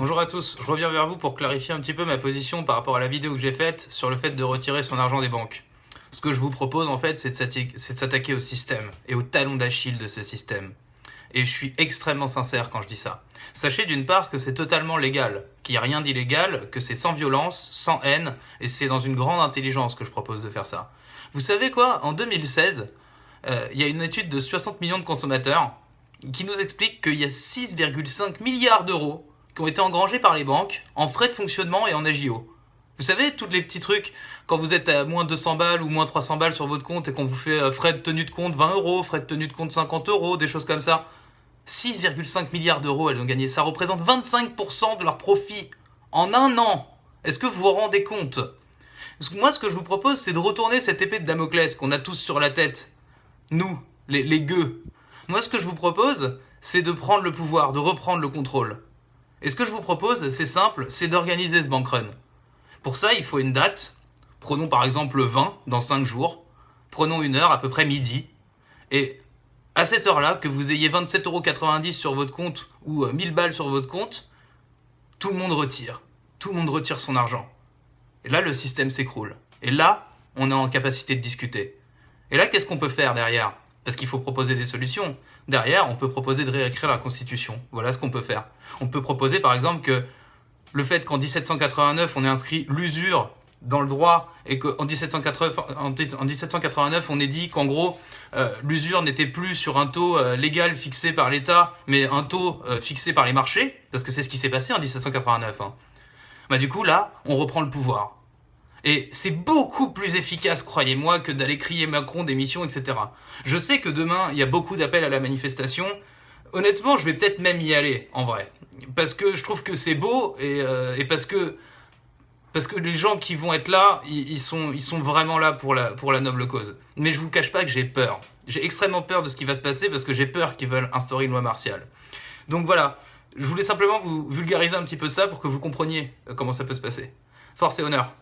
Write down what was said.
Bonjour à tous, je reviens vers vous pour clarifier un petit peu ma position par rapport à la vidéo que j'ai faite sur le fait de retirer son argent des banques. Ce que je vous propose en fait, c'est de s'attaquer au système et au talon d'Achille de ce système. Et je suis extrêmement sincère quand je dis ça. Sachez d'une part que c'est totalement légal, qu'il n'y a rien d'illégal, que c'est sans violence, sans haine, et c'est dans une grande intelligence que je propose de faire ça. Vous savez quoi? En 2016, il y a une étude de 60 millions de consommateurs qui nous explique qu'il y a 6,5 milliards d'euros qui ont été engrangés par les banques en frais de fonctionnement et en agio. Vous savez, tous les petits trucs, quand vous êtes à moins 200 balles ou moins 300 balles sur votre compte et qu'on vous fait frais de tenue de compte 20 euros, frais de tenue de compte 50 euros, des choses comme ça. 6,5 milliards d'euros, elles ont gagné. Ça représente 25% de leur profit en un an. Est-ce que vous vous rendez compte? Moi, ce que je vous propose, c'est de retourner cette épée de Damoclès qu'on a tous sur la tête. Nous, les gueux. Moi, ce que je vous propose, c'est de prendre le pouvoir, de reprendre le contrôle. Et ce que je vous propose, c'est simple, c'est d'organiser ce bankrun. Pour ça, il faut une date. Prenons par exemple le 20, dans 5 jours. Prenons une heure, à peu près midi. Et à cette heure-là, que vous ayez 27,90 € sur votre compte ou 1000 balles sur votre compte, tout le monde retire. Tout le monde retire son argent. Et là, le système s'écroule. Et là, on est en capacité de discuter. Et là, qu'est-ce qu'on peut faire derrière? Parce qu'il faut proposer des solutions. Derrière, on peut proposer de réécrire la Constitution. Voilà ce qu'on peut faire. On peut proposer par exemple que le fait qu'en 1789, on ait inscrit l'usure dans le droit et qu'en 1789, on ait dit qu'en gros, l'usure n'était plus sur un taux légal fixé par l'État, mais un taux fixé par les marchés, parce que c'est ce qui s'est passé en 1789. Bah, du coup, là, on reprend le pouvoir. Et c'est beaucoup plus efficace, croyez-moi, que d'aller crier Macron, démission, etc. Je sais que demain, il y a beaucoup d'appels à la manifestation. Honnêtement, je vais peut-être même y aller, en vrai. Parce que je trouve que c'est beau et parce que les gens qui vont être là, ils sont vraiment là pour la noble cause. Mais je vous cache pas que j'ai peur. J'ai extrêmement peur de ce qui va se passer parce que j'ai peur qu'ils veulent instaurer une loi martiale. Donc voilà, je voulais simplement vous vulgariser un petit peu ça pour que vous compreniez comment ça peut se passer. Force et honneur.